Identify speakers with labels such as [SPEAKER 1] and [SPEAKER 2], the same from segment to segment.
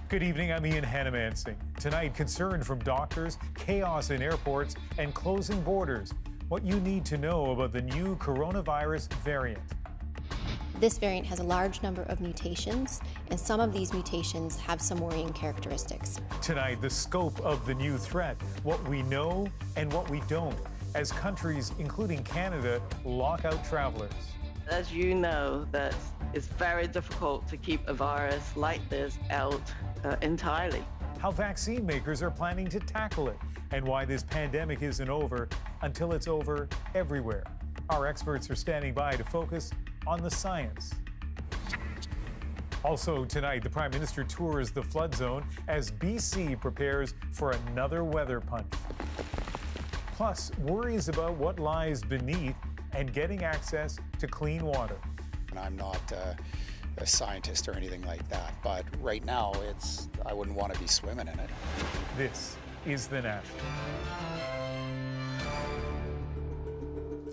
[SPEAKER 1] Good evening, I'm Ian Hanomansing. Tonight, concern from doctors, chaos in airports, and closing borders. What you need to know about the new coronavirus variant.
[SPEAKER 2] This variant has a large number of mutations, and some of these mutations have some worrying characteristics.
[SPEAKER 1] Tonight, the scope of the new threat, what we know and what we don't, as countries, including Canada, lock out travelers.
[SPEAKER 3] As you know, that it's very difficult to keep a virus like this out entirely.
[SPEAKER 1] How vaccine makers are planning to tackle it, and why this pandemic isn't over until it's over everywhere. Our experts are standing by to focus on the science. Also tonight, the Prime Minister tours the flood zone as BC prepares for another weather punch. Plus, worries about what lies beneath and getting access to clean water.
[SPEAKER 4] I'm not a scientist or anything like that, but right now I wouldn't want to be swimming in it.
[SPEAKER 1] This is The National.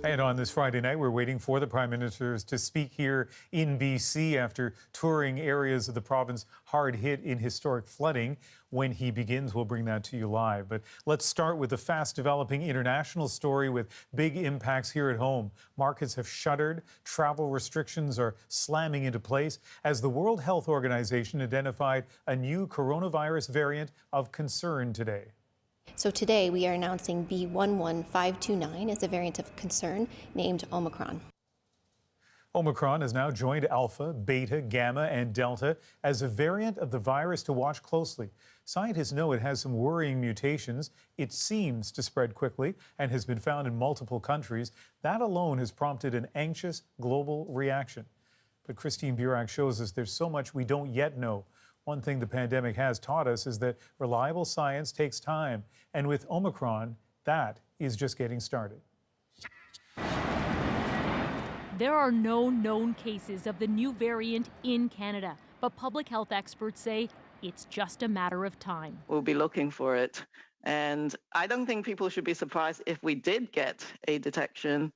[SPEAKER 1] And on this Friday night, we're waiting for the Prime Minister to speak here in BC after touring areas of the province hard hit in historic flooding. When he begins, we'll bring that to you live. But let's start with the fast-developing international story with big impacts here at home. Markets have shuttered. Travel restrictions are slamming into place as the World Health Organization identified a new coronavirus variant of concern today.
[SPEAKER 2] So today we are announcing B11529 as a variant of concern named Omicron.
[SPEAKER 1] Omicron has now joined Alpha, Beta, Gamma, and Delta as a variant of the virus to watch closely. Scientists know it has some worrying mutations. It seems to spread quickly and has been found in multiple countries. That alone has prompted an anxious global reaction. But Christine Burak shows us there's so much we don't yet know. One thing the pandemic has taught us is that reliable science takes time. And with Omicron, that is just getting started.
[SPEAKER 5] There are no known cases of the new variant in Canada, but public health experts say it's just a matter of time.
[SPEAKER 3] We'll be looking for it. And I don't think people should be surprised if we did get a detection.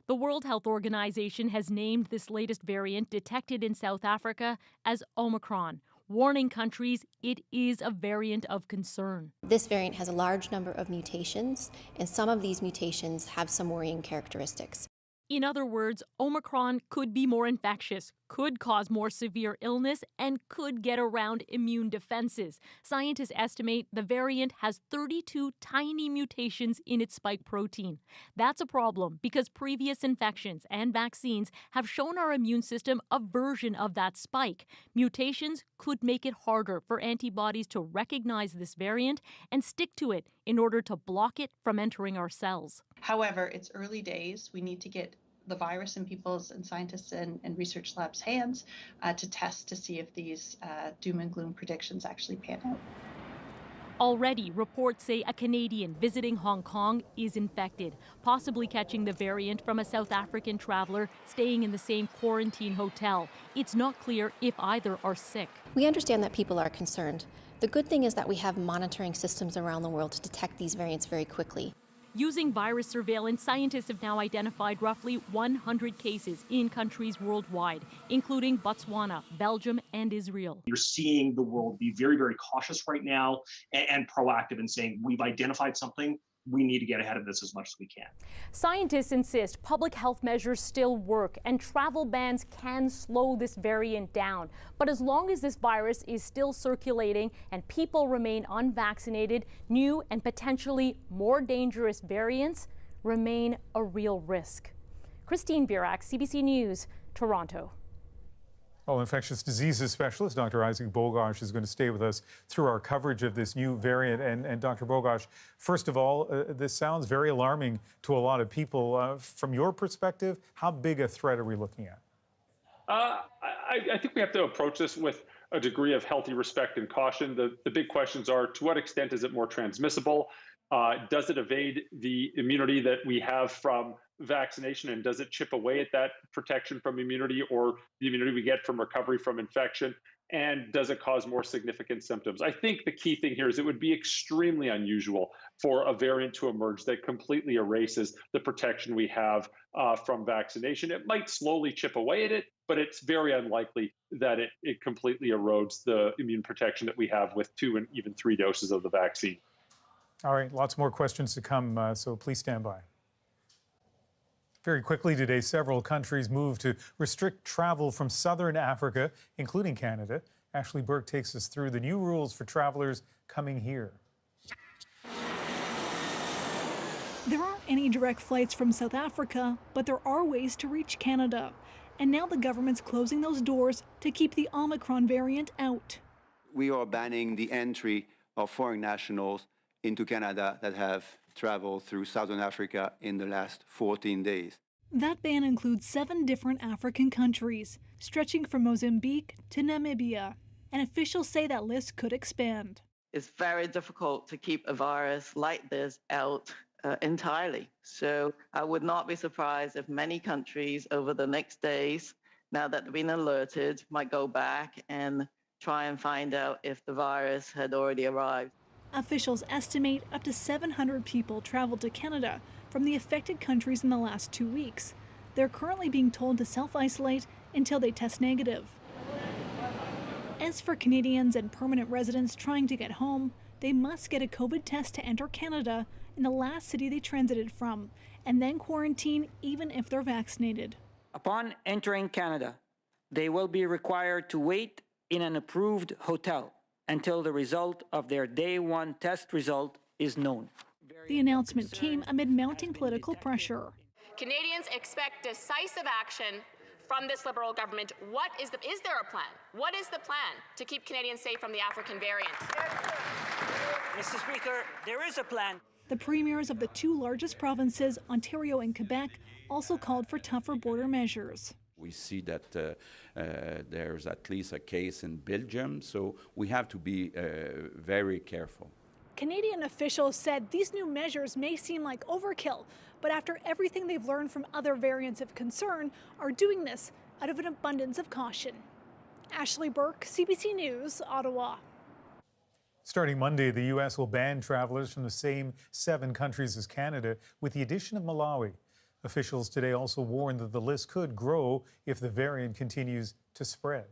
[SPEAKER 5] The World Health Organization has named this latest variant detected in South Africa as Omicron, warning countries it is a variant of concern.
[SPEAKER 2] This variant has a large number of mutations, and some of these mutations have some worrying characteristics.
[SPEAKER 5] In other words, Omicron could be more infectious, could cause more severe illness, and could get around immune defenses. Scientists estimate the variant has 32 tiny mutations in its spike protein. That's a problem because previous infections and vaccines have shown our immune system a version of that spike. Mutations could make it harder for antibodies to recognize this variant and stick to it in order to block it from entering our cells.
[SPEAKER 6] However, it's early days. We need to get the virus in people's and scientists and research labs' hands to test to see if these doom and gloom predictions actually pan out.
[SPEAKER 5] Already, reports say a Canadian visiting Hong Kong is infected, possibly catching the variant from a South African traveler staying in the same quarantine hotel. It's not clear if either are sick.
[SPEAKER 2] We understand that people are concerned. The good thing is that we have monitoring systems around the world to detect these variants very quickly.
[SPEAKER 5] Using virus surveillance, scientists have now identified roughly 100 cases in countries worldwide, including Botswana, Belgium, and Israel.
[SPEAKER 7] You're seeing the world be very, very cautious right now and proactive in saying, we've identified something. We need to get ahead of this as much as we can.
[SPEAKER 5] Scientists insist public health measures still work and travel bans can slow this variant down. But as long as this virus is still circulating and people remain unvaccinated, new and potentially more dangerous variants remain a real risk. Christine Burak, CBC News, Toronto.
[SPEAKER 1] Well, infectious diseases specialist Dr. Isaac Bogosh is going to stay with us through our coverage of this new variant. And Dr. Bogosh, first of all, this sounds very alarming to a lot of people. From your perspective, how big a threat are we looking at?
[SPEAKER 8] I think we have to approach this with a degree of healthy respect and caution. The big questions are, to what extent is it more transmissible? Does it evade the immunity that we have from vaccination, and does it chip away at that protection from immunity or the immunity we get from recovery from infection? And does it cause more significant symptoms? I think the key thing here is it would be extremely unusual for a variant to emerge that completely erases the protection we have from vaccination. It might slowly chip away at it, but it's very unlikely that it completely erodes the immune protection that we have with 2 and even 3 doses of the vaccine.
[SPEAKER 1] All right, lots more questions to come, so please stand by. Very quickly today, several countries moved to restrict travel from southern Africa, including Canada. Ashley Burke takes us through the new rules for travelers coming here.
[SPEAKER 9] There aren't any direct flights from South Africa, but there are ways to reach Canada. And now the government's closing those doors to keep the Omicron variant out.
[SPEAKER 10] We are banning the entry of foreign nationals into Canada that have traveled through Southern Africa in the last 14 days.
[SPEAKER 9] That ban includes 7 different African countries, stretching from Mozambique to Namibia. And officials say that list could expand.
[SPEAKER 3] It's very difficult to keep a virus like this out entirely. So I would not be surprised if many countries over the next days, now that they've been alerted, might go back and try and find out if the virus had already arrived.
[SPEAKER 9] Officials estimate up to 700 people traveled to Canada from the affected countries in the last 2 weeks. They're currently being told to self-isolate until they test negative. As for Canadians and permanent residents trying to get home, they must get a COVID test to enter Canada in the last city they transited from, and then quarantine even if they're vaccinated.
[SPEAKER 11] Upon entering Canada, they will be required to wait in an approved hotel until the result of their day 1 test result is known.
[SPEAKER 9] The announcement came amid mounting political pressure.
[SPEAKER 12] Canadians expect decisive action from this Liberal government. Is there a plan? What is the plan to keep Canadians safe from the African variant?
[SPEAKER 11] Mr. Speaker, there is a plan.
[SPEAKER 9] The premiers of the 2 largest provinces, Ontario and Quebec, also called for tougher border measures.
[SPEAKER 13] We see that there's at least a case in Belgium, so we have to be very careful.
[SPEAKER 9] Canadian officials said these new measures may seem like overkill, but after everything they've learned from other variants of concern, are doing this out of an abundance of caution. Ashley Burke, CBC News, Ottawa.
[SPEAKER 1] Starting Monday, the U.S. will ban travelers from the same 7 countries as Canada, with the addition of Malawi. Officials today also warned that the list could grow if the variant continues to spread.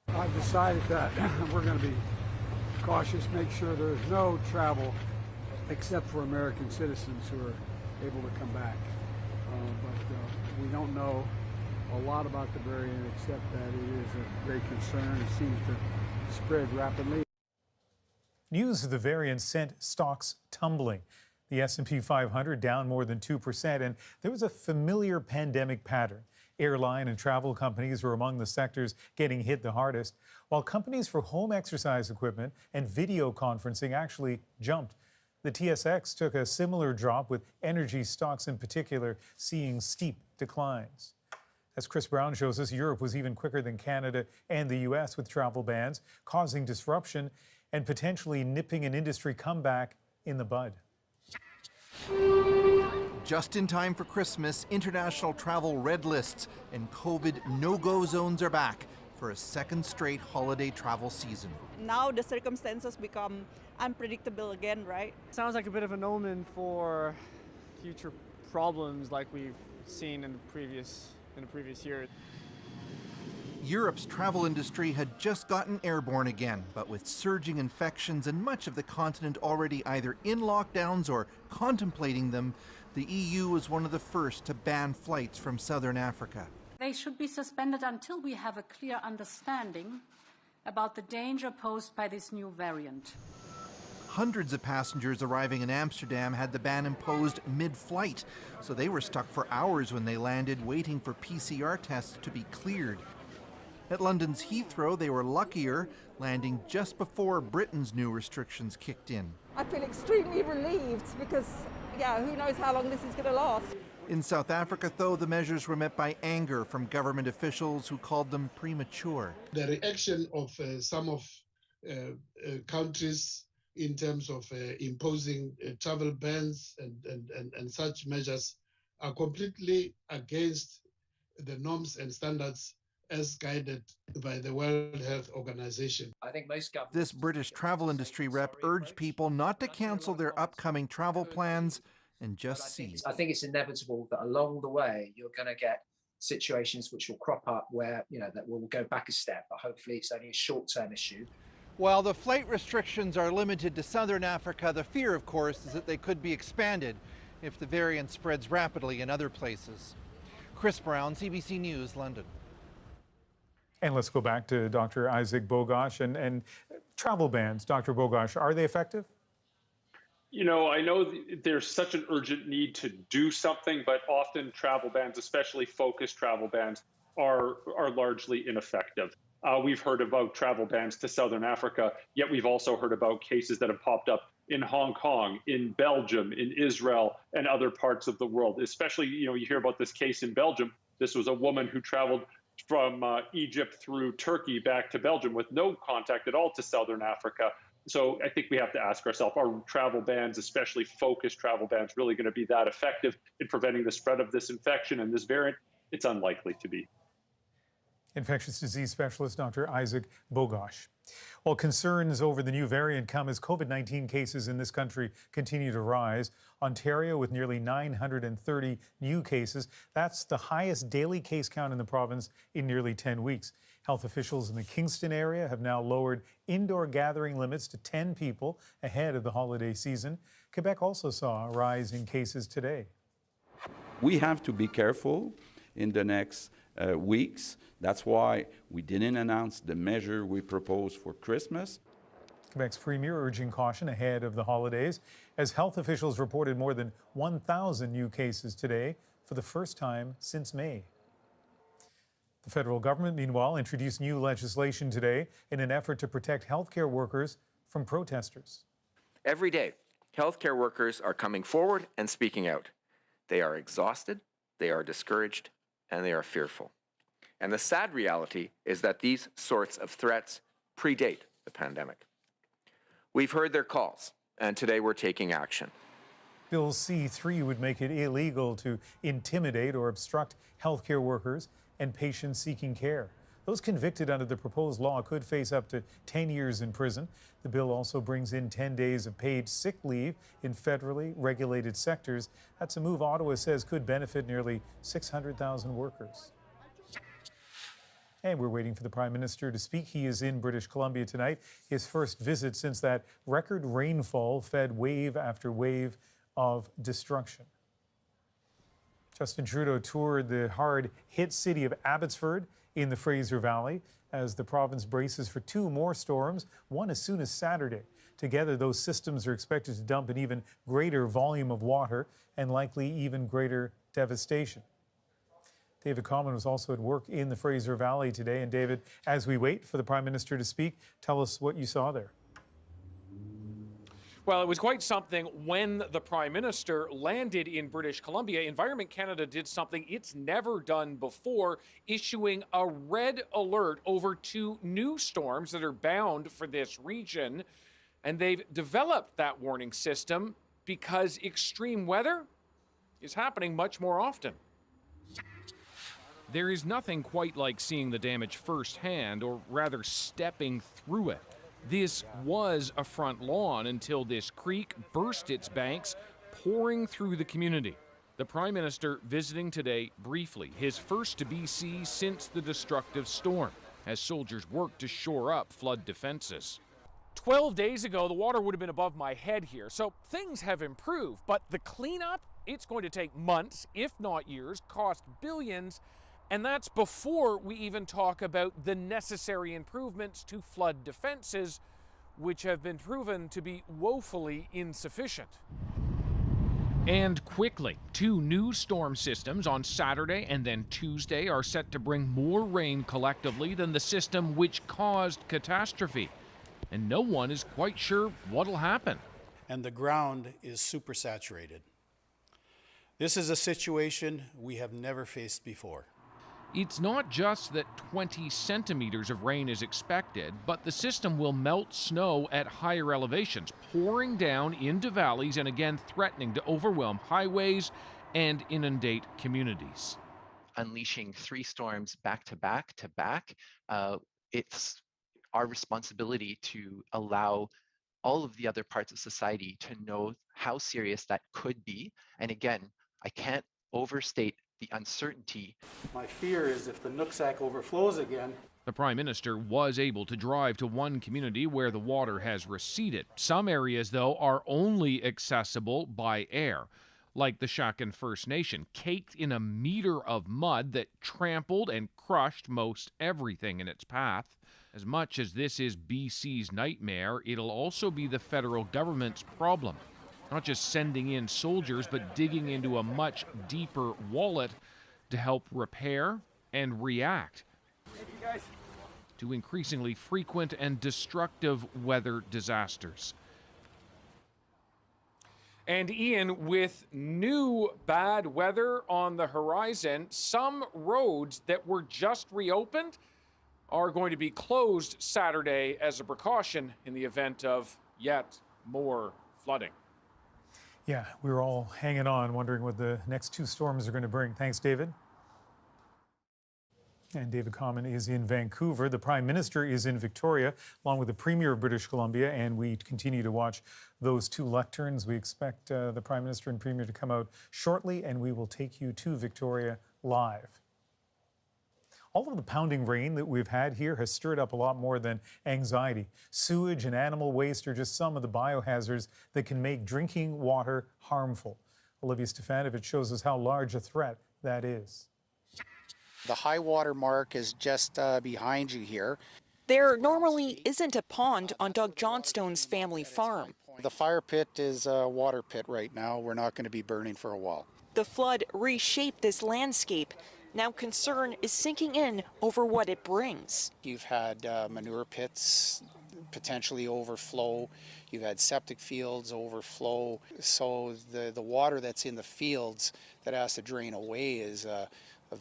[SPEAKER 14] I've decided that we're going to be cautious, make sure there's no travel except for American citizens who are able to come back. But we don't know a lot about the variant except that it is a great concern. It seems to spread rapidly.
[SPEAKER 1] News of the variant sent stocks tumbling. The S&P 500 down more than 2%, and there was a familiar pandemic pattern. Airline and travel companies were among the sectors getting hit the hardest, while companies for home exercise equipment and video conferencing actually jumped. The TSX took a similar drop, with energy stocks in particular seeing steep declines. As Chris Brown shows us, Europe was even quicker than Canada and the U.S. with travel bans, causing disruption and potentially nipping an industry comeback in the bud.
[SPEAKER 15] Just in time for Christmas, international travel red lists and COVID no-go zones are back for a second straight holiday travel season.
[SPEAKER 16] Now the circumstances become unpredictable again, right?
[SPEAKER 17] Sounds like a bit of an omen for future problems like we've seen in the previous year.
[SPEAKER 15] Europe's travel industry had just gotten airborne again, but with surging infections and much of the continent already either in lockdowns or contemplating them, the EU was one of the first to ban flights from southern Africa.
[SPEAKER 18] They should be suspended until we have a clear understanding about the danger posed by this new variant.
[SPEAKER 15] Hundreds of passengers arriving in Amsterdam had the ban imposed mid-flight, so they were stuck for hours when they landed, waiting for PCR tests to be cleared. At London's Heathrow, they were luckier, landing just before Britain's new restrictions kicked in.
[SPEAKER 16] I feel extremely relieved because, who knows how long this is going to last.
[SPEAKER 15] In South Africa, though, the measures were met by anger from government officials who called them premature.
[SPEAKER 19] The reaction of some of countries in terms of imposing travel bans and such measures are completely against the norms and standards as guided by the World Health Organization.
[SPEAKER 20] I think most governments...
[SPEAKER 15] This British travel industry rep urged people not to cancel their upcoming travel plans and just see.
[SPEAKER 20] I think it's inevitable that along the way you're going to get situations which will crop up where, that will go back a step, but hopefully it's only a short-term issue.
[SPEAKER 15] While the flight restrictions are limited to southern Africa, the fear, of course, is that they could be expanded if the variant spreads rapidly in other places. Chris Brown, CBC News, London.
[SPEAKER 1] And let's go back to Dr. Isaac Bogosh and travel bans. Dr. Bogosh, are they effective?
[SPEAKER 8] I know there's such an urgent need to do something, but often travel bans, especially focused travel bans, are largely ineffective. We've heard about travel bans to Southern Africa, yet we've also heard about cases that have popped up in Hong Kong, in Belgium, in Israel, and other parts of the world. Especially, you hear about this case in Belgium. This was a woman who traveled from Egypt through Turkey back to Belgium with no contact at all to Southern Africa. So I think we have to ask ourselves, are travel bans, especially focused travel bans, really going to be that effective in preventing the spread of this infection and this variant? It's unlikely to be.
[SPEAKER 1] Infectious disease specialist Dr. Isaac Bogosh. While concerns over the new variant come as COVID-19 cases in this country continue to rise, Ontario with nearly 930 new cases. That's the highest daily case count in the province in nearly 10 weeks. Health officials in the Kingston area have now lowered indoor gathering limits to 10 people ahead of the holiday season. Quebec also saw a rise in cases today.
[SPEAKER 13] We have to be careful in the next weeks. That's why we didn't announce the measure we proposed for Christmas.
[SPEAKER 1] Quebec's premier urging caution ahead of the holidays as health officials reported more than 1,000 new cases today for the first time since May. The federal government, meanwhile, introduced new legislation today in an effort to protect healthcare workers from protesters.
[SPEAKER 21] Every day, healthcare workers are coming forward and speaking out. They are exhausted, they are discouraged, and they are fearful. And the sad reality is that these sorts of threats predate the pandemic. We've heard their calls, and today we're taking action.
[SPEAKER 1] Bill C-3 would make it illegal to intimidate or obstruct healthcare workers and patients seeking care. Those convicted under the proposed law could face up to 10 years in prison. The bill also brings in 10 days of paid sick leave in federally regulated sectors. That's a move Ottawa says could benefit nearly 600,000 workers. And we're waiting for the Prime Minister to speak. He is in British Columbia tonight, his first visit since that record rainfall fed wave after wave of destruction. Justin Trudeau toured the hard-hit city of Abbotsford in the Fraser Valley as the province braces for 2 more storms, one as soon as Saturday. Together, those systems are expected to dump an even greater volume of water and likely even greater devastation. David Common was also at work in the Fraser Valley today. And David, as we wait for the Prime Minister to speak, tell us what you saw there.
[SPEAKER 22] Well, it was quite something when the Prime Minister landed in British Columbia. Environment Canada did something it's never done before, issuing a red alert over 2 new storms that are bound for this region. And they've developed that warning system because extreme weather is happening much more often.
[SPEAKER 23] There is nothing quite like seeing the damage firsthand, or rather stepping through it. This was a front lawn until this creek burst its banks, pouring through the community. The Prime Minister visiting today briefly, his first to BC since the destructive storm, as soldiers work to shore up flood defenses.
[SPEAKER 22] 12 days ago, the water would have been above my head here, so things have improved. But the cleanup, it's going to take months, if not years, cost billions. And that's before we even talk about the necessary improvements to flood defenses, which have been proven to be woefully insufficient.
[SPEAKER 23] And quickly, 2 new storm systems on Saturday and then Tuesday are set to bring more rain collectively than the system which caused catastrophe. And no one is quite sure what'll happen.
[SPEAKER 24] And the ground is super saturated. This is a situation we have never faced before.
[SPEAKER 23] It's not just that 20 centimeters of rain is expected, but the system will melt snow at higher elevations, pouring down into valleys and again threatening to overwhelm highways and inundate communities.
[SPEAKER 2] unleashing 3 storms back to back, it's our responsibility to allow all of the other parts of society to know how serious that could be. And again, I can't overstate the uncertainty.
[SPEAKER 24] My fear is if the Nooksack overflows again.
[SPEAKER 23] The Prime Minister was able to drive to one community where the water has receded. Some areas, though, are only accessible by air, like the Shaken First Nation, caked in a meter of mud that trampled and crushed most everything in its path. As much as this is BC's nightmare, it'll also be the federal government's problem. Not just sending in soldiers, but digging into a much deeper wallet to help repair and react to increasingly frequent and destructive weather disasters.
[SPEAKER 22] And Ian, with new bad weather on the horizon, some roads that were just reopened are going to be closed Saturday as a precaution in the event of yet more flooding.
[SPEAKER 1] Yeah, we were all hanging on, wondering what the next 2 storms are going to bring. Thanks, David. And David Common is in Vancouver. The Prime Minister is in Victoria, along with the Premier of British Columbia, and we continue to watch those 2 lecterns. We expect the Prime Minister and Premier to come out shortly, and we will take you to Victoria live. All of the pounding rain that we've had here has stirred up a lot more than anxiety. Sewage and animal waste are just some of the biohazards that can make drinking water harmful. Olivia Stefanovic shows us how large a threat that is.
[SPEAKER 4] The high water mark is just behind you here.
[SPEAKER 6] There normally isn't a pond on Doug Johnstone's family farm.
[SPEAKER 4] The fire pit is a water pit right now. We're not going to be burning for a while.
[SPEAKER 6] The flood reshaped this landscape. Now concern is sinking in over what it brings.
[SPEAKER 4] You've had manure pits potentially overflow. You've had septic fields overflow. So the water that's in the fields that has to drain away is a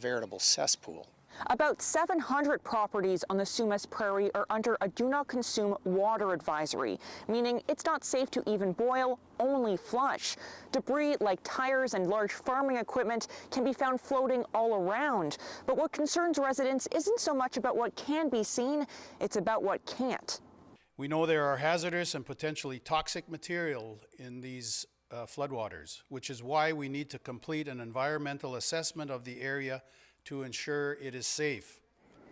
[SPEAKER 4] veritable cesspool.
[SPEAKER 6] About 700 properties on the Sumas Prairie are under a do not consume water advisory, meaning it's not safe to even boil, only flush. Debris like tires and large farming equipment can be found floating all around. But what concerns residents isn't so much about what can be seen, it's about what can't.
[SPEAKER 24] We know there are hazardous and potentially toxic material in these floodwaters, which is why we need to complete an environmental assessment of the area to ensure it is safe.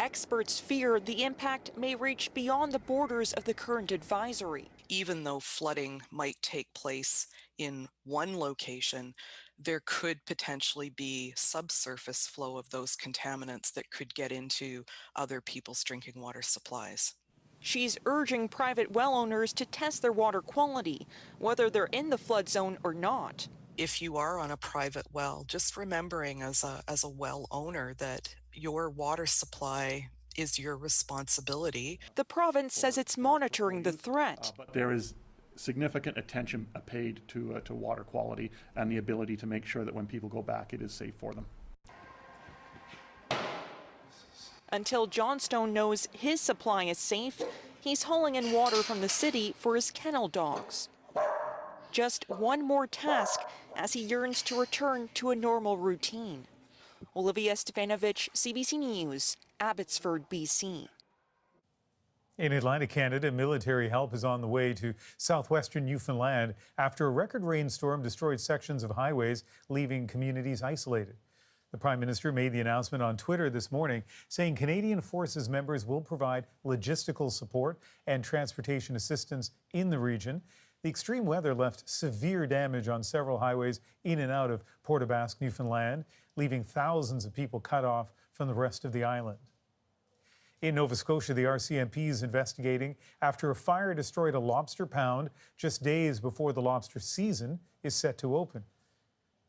[SPEAKER 6] Experts fear the impact may reach beyond the borders of the current advisory.
[SPEAKER 7] Even though flooding might take place in one location, there could potentially be subsurface flow of those contaminants that could get into other people's drinking water supplies.
[SPEAKER 6] She's urging private well owners to test their water quality, whether they're in the flood zone or not.
[SPEAKER 7] If you are on a private well, just remembering as a well owner that your water supply is your responsibility.
[SPEAKER 6] The province says it's monitoring the threat.
[SPEAKER 25] There is significant attention paid to water quality and the ability to make sure that when people go back, it is safe for them.
[SPEAKER 6] Until Johnstone knows his supply is safe, he's hauling in water from the city for his kennel dogs. Just one more task as he yearns to return to a normal routine. Olivia Stefanovic, CBC News, Abbotsford, BC.
[SPEAKER 1] In Atlantic Canada, military help is on the way to southwestern Newfoundland after a record rainstorm destroyed sections of highways, leaving communities isolated. The Prime Minister made the announcement on Twitter this morning, saying Canadian Forces members will provide logistical support and transportation assistance in the region. The extreme weather left severe damage on several highways in and out of Port aux Basques, Newfoundland, leaving thousands of people cut off from the rest of the island. In Nova Scotia, the RCMP is investigating after a fire destroyed a lobster pound just days before the lobster season is set to open.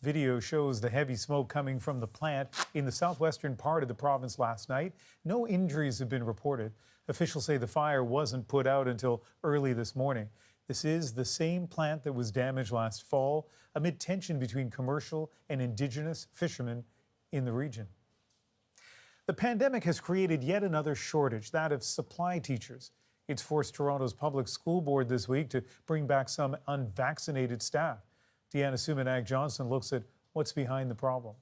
[SPEAKER 1] Video shows the heavy smoke coming from the plant in the southwestern part of the province last night. No injuries have been reported. Officials say the fire wasn't put out until early this morning. This is the same plant that was damaged last fall amid tension between commercial and Indigenous fishermen in the region. The pandemic has created yet another shortage, that of supply teachers. It's forced Toronto's public school board this week to bring back some unvaccinated staff. Deanna Sumanag-Johnson looks at what's behind the problem.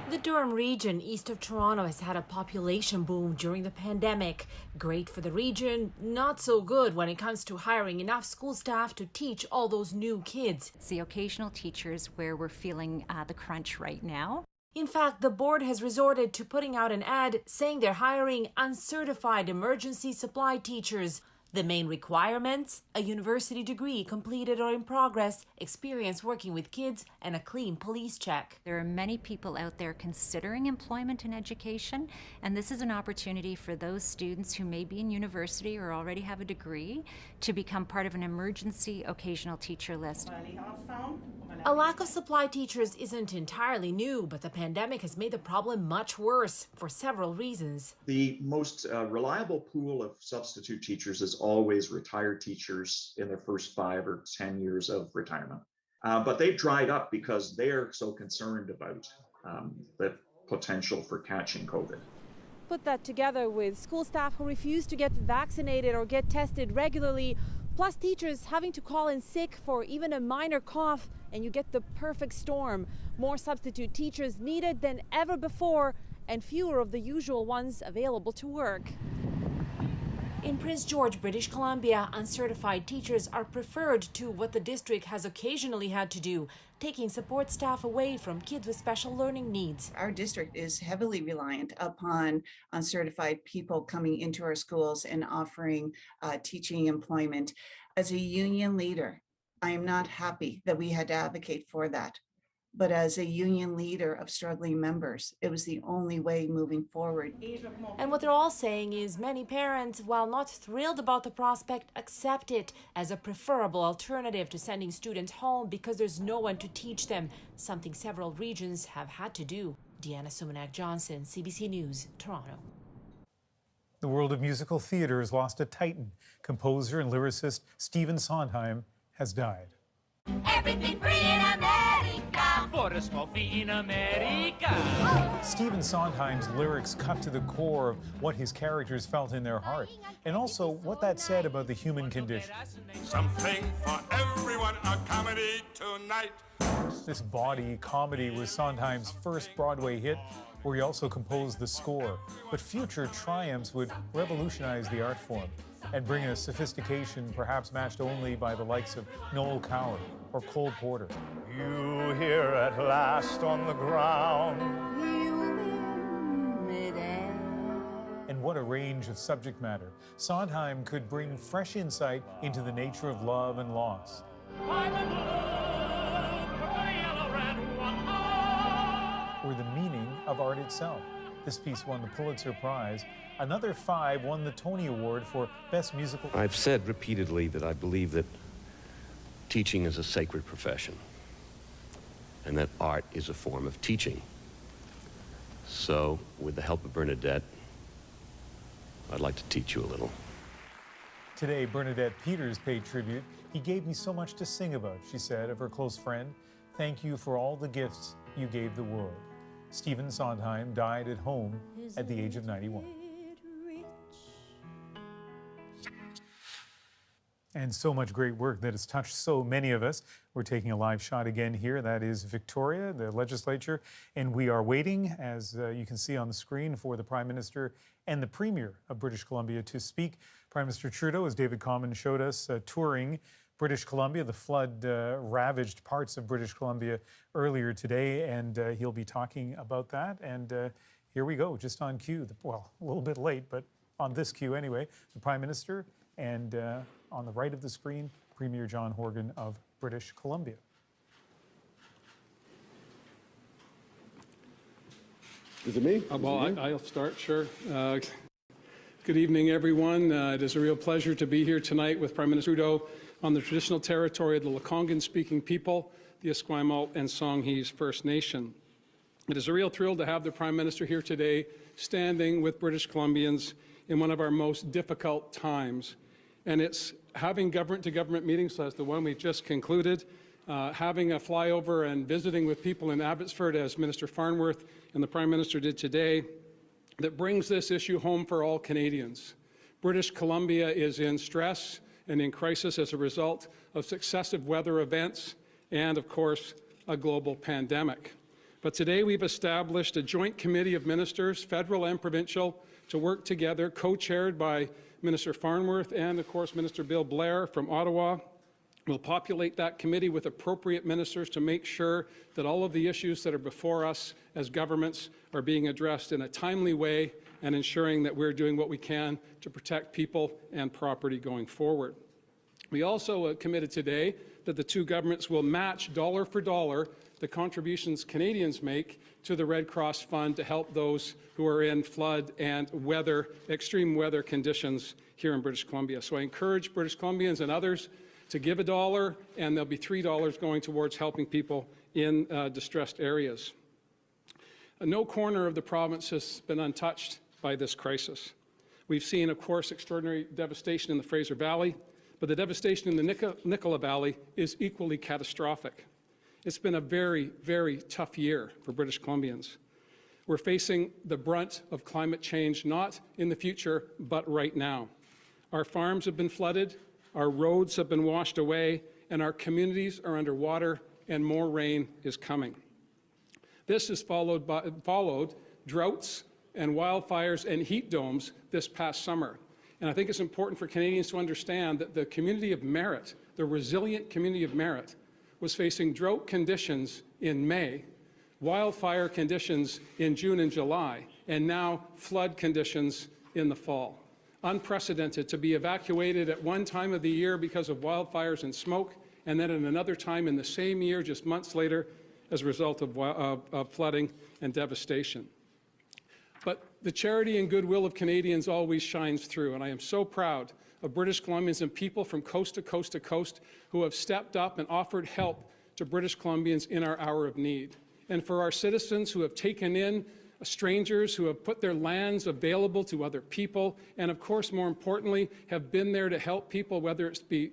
[SPEAKER 3] The Durham region east of Toronto has had a population boom during the pandemic. Great for the region, not so good when it comes to hiring enough school staff to teach all those new kids.
[SPEAKER 5] It's the occasional teachers where we're feeling the crunch right now.
[SPEAKER 3] In fact, the board has resorted to putting out an ad saying they're hiring uncertified emergency supply teachers. The main requirements? A university degree completed or in progress, experience working with kids, and a clean police check.
[SPEAKER 5] There are many people out there considering employment and education, and this is an opportunity for those students who may be in university or already have a degree to become part of an emergency occasional teacher list.
[SPEAKER 3] A lack of supply teachers isn't entirely new, but the pandemic has made the problem much worse for several reasons.
[SPEAKER 10] The most reliable pool of substitute teachers is always retired teachers in their first 5 or 10 years of retirement. But they've dried up because they're so concerned about the potential for catching COVID.
[SPEAKER 11] Put that together with school staff who refuse to get vaccinated or get tested regularly, plus teachers having to call in sick for even a minor cough, and you get the perfect storm. More substitute teachers needed than ever before, and fewer of the usual ones available to work.
[SPEAKER 3] In Prince George, British Columbia, uncertified teachers are preferred to what the district has occasionally had to do, taking support staff away from kids with special learning needs.
[SPEAKER 12] Our district is heavily reliant upon uncertified people coming into our schools and offering teaching employment. As a union leader, I am not happy that we had to advocate for that. But as a union leader of struggling members, it was the only way moving forward.
[SPEAKER 3] And what they're all saying is many parents, while not thrilled about the prospect, accept it as a preferable alternative to sending students home because there's no one to teach them, something several regions have had to do. Deanna Sumanak-Johnson, CBC News, Toronto.
[SPEAKER 1] The world of musical theatre has lost a titan. Composer and lyricist Stephen Sondheim has died.
[SPEAKER 26] Everything free in America. For a small fee in America.
[SPEAKER 1] Stephen Sondheim's lyrics cut to the core of what his characters felt in their heart, and also what that said about the human condition.
[SPEAKER 27] Something for everyone, a comedy tonight.
[SPEAKER 1] This body comedy was Sondheim's first Broadway hit, where he also composed the score. But future triumphs would revolutionize the art form and bring a sophistication perhaps matched only by the likes of Noel Coward or Cole Porter.
[SPEAKER 27] You here at last on the ground.
[SPEAKER 1] And what a range of subject matter. Sondheim could bring fresh insight into the nature of love and loss. Or the meaning of art itself. This piece won the Pulitzer Prize. Another 5 won the Tony Award for Best Musical.
[SPEAKER 28] I've said repeatedly that I believe that teaching is a sacred profession and that art is a form of teaching. So, with the help of Bernadette, I'd like to teach you a little.
[SPEAKER 1] Today, Bernadette Peters paid tribute. He gave me so much to sing about, she said of her close friend. Thank you for all the gifts you gave the world. Stephen Sondheim died at home at the age of 91. And so much great work that has touched so many of us. We're taking a live shot again here. That is Victoria, the legislature, and we are waiting, as you can see on the screen, for the Prime Minister and the Premier of British Columbia to speak. Prime Minister Trudeau, as David Common showed us, touring British Columbia, the flood-ravaged parts of British Columbia earlier today, and he'll be talking about that. And here we go, just on cue, well, a little bit late, but on this cue anyway, the Prime Minister, and on the right of the screen, Premier John Horgan of British Columbia.
[SPEAKER 29] Is it me? Well, I'll start, sure. Good evening, everyone. It is a real pleasure to be here tonight with Prime Minister Trudeau on the traditional territory of the Lekwungen-speaking people, the Esquimalt and Songhees First Nation. It is a real thrill to have the Prime Minister here today, standing with British Columbians in one of our most difficult times. And it's having government-to-government meetings, as the one we just concluded, having a flyover and visiting with people in Abbotsford, as Minister Farnworth and the Prime Minister did today, that brings this issue home for all Canadians. British Columbia is in stress and in crisis as a result of successive weather events and, of course, a global pandemic. But today we've established a joint committee of ministers, federal and provincial, to work together, co-chaired by Minister Farnworth and, of course, Minister Bill Blair from Ottawa. We'll populate that committee with appropriate ministers to make sure that all of the issues that are before us as governments are being addressed in a timely way and ensuring that we're doing what we can to protect people and property going forward. We also committed today that the two governments will match dollar for dollar the contributions Canadians make to the Red Cross Fund to help those who are in flood and extreme weather conditions here in British Columbia. So I encourage British Columbians and others to give $1, and there'll be $3 going towards helping people in distressed areas. No corner of the province has been untouched by this crisis. We've seen, of course, extraordinary devastation in the Fraser Valley, but the devastation in the Nicola Valley is equally catastrophic. It's been a very, very tough year for British Columbians. We're facing the brunt of climate change, not in the future, but right now. Our farms have been flooded, our roads have been washed away, and our communities are underwater, and more rain is coming. This is followed droughts and wildfires and heat domes this past summer. And I think it's important for Canadians to understand that the community of Merritt, the resilient community of Merritt, was facing drought conditions in May, wildfire conditions in June and July, and now flood conditions in the fall. Unprecedented to be evacuated at one time of the year because of wildfires and smoke, and then at another time in the same year, just months later, as a result of flooding and devastation. But the charity and goodwill of Canadians always shines through, and I am so proud of British Columbians and people from coast to coast to coast who have stepped up and offered help to British Columbians in our hour of need. And for our citizens who have taken in strangers, who have put their lands available to other people, and of course, more importantly, have been there to help people, whether it's be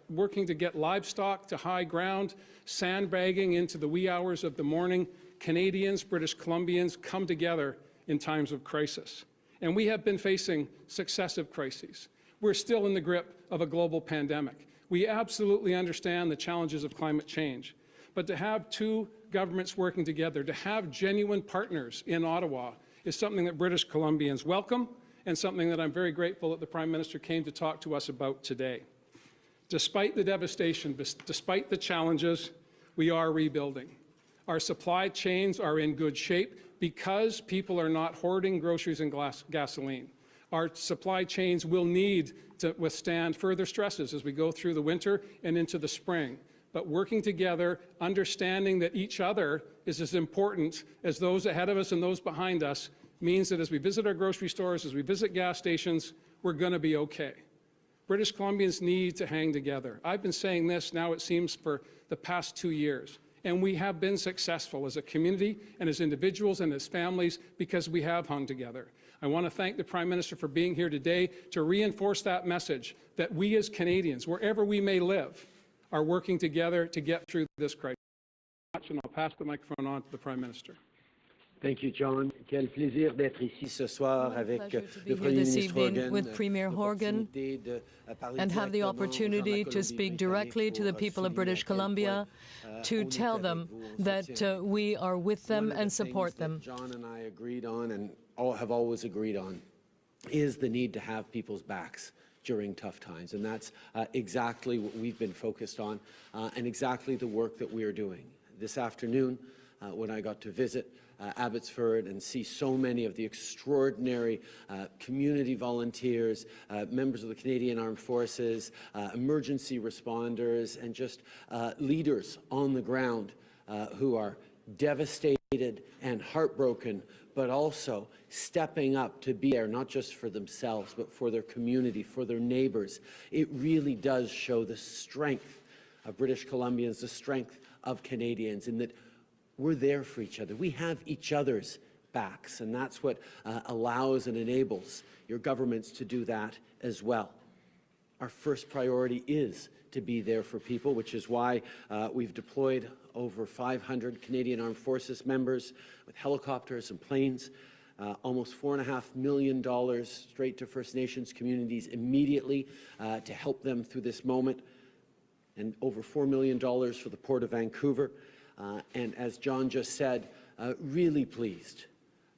[SPEAKER 29] working to get livestock to high ground, sandbagging into the wee hours of the morning. Canadians, British Columbians come together in times of crisis. And we have been facing successive crises. We're still in the grip of a global pandemic. We absolutely understand the challenges of climate change. But to have two governments working together, to have genuine partners in Ottawa, is something that British Columbians welcome and something that I'm very grateful that the Prime Minister came to talk to us about today. Despite the devastation, despite the challenges, we are rebuilding. Our supply chains are in good shape because people are not hoarding groceries and gasoline. Our supply chains will need to withstand further stresses as we go through the winter and into the spring. But working together, understanding that each other is as important as those ahead of us and those behind us, means that as we visit our grocery stores, as we visit gas stations, we're going to be okay. British Columbians need to hang together. I've been saying this now, it seems, for the past 2 years. And we have been successful as a community and as individuals and as families because we have hung together. I want to thank the Prime Minister for being here today to reinforce that message that we as Canadians, wherever we may live, are working together to get through this crisis. And I'll pass the microphone on to the Prime Minister.
[SPEAKER 8] Thank you, John. Quel plaisir d'être ici ce soir avec le Premier ministre Horgan,
[SPEAKER 9] with Premier Horgan, and have the opportunity to speak directly to the people of British Columbia, to tell them that we are with them and support them.
[SPEAKER 8] John and I agreed on and have always agreed on is the need to have people's backs during tough times, and that's exactly what we've been focused on and exactly the work that we are doing. This afternoon, when I got to visit Abbotsford and see so many of the extraordinary community volunteers, members of the Canadian Armed Forces, emergency responders, and just leaders on the ground who are devastated and heartbroken, but also stepping up to be there, not just for themselves, but for their community, for their neighbors. It really does show the strength of British Columbians, the strength of Canadians, in that we're there for each other. We have each other's backs, and that's what allows and enables your governments to do that as well. Our first priority is to be there for people, which is why we've deployed over 500 Canadian Armed Forces members with helicopters and planes, almost $4.5 million straight to First Nations communities immediately to help them through this moment, and over $4 million for the Port of Vancouver. And as John just said, really pleased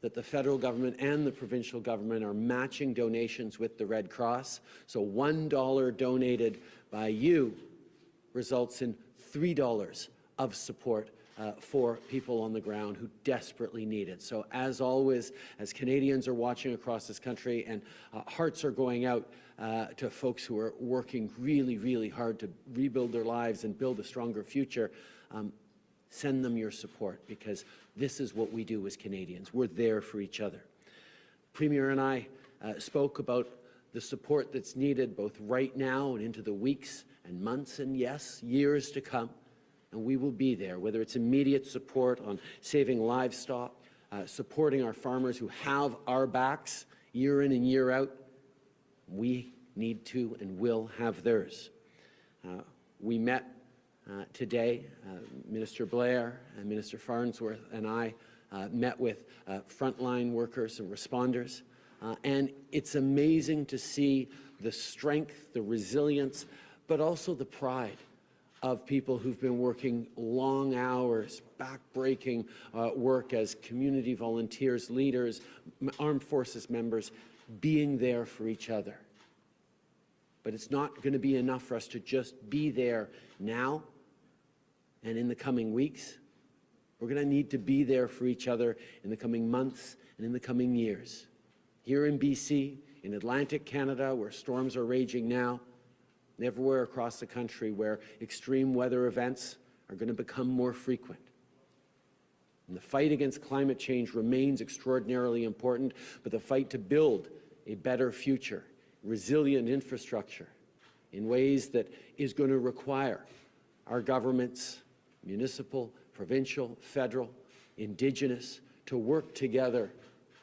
[SPEAKER 8] that the federal government and the provincial government are matching donations with the Red Cross. So $1 donated by you results in $3 of support for people on the ground who desperately need it. So as always, as Canadians are watching across this country and hearts are going out to folks who are working really, really hard to rebuild their lives and build a stronger future, send them your support, because this is what we do as Canadians. We're there for each other. Premier and I spoke about the support that's needed both right now and into the weeks and months and, yes, years to come. And we will be there, whether it's immediate support on saving livestock, supporting our farmers who have our backs year in and year out. We need to and will have theirs. We met today, Minister Blair and Minister Farnsworth and I met with frontline workers and responders. And it's amazing to see the strength, the resilience, but also the pride of people who've been working long hours, back-breaking work as community volunteers, leaders, armed forces members, being there for each other. But it's not going to be enough for us to just be there now and in the coming weeks. We're going to need to be there for each other in the coming months and in the coming years. Here in BC, in Atlantic Canada, where storms are raging now, and everywhere across the country where extreme weather events are going to become more frequent. And the fight against climate change remains extraordinarily important, but the fight to build a better future, resilient infrastructure, in ways that is going to require our governments, municipal, provincial, federal, Indigenous, to work together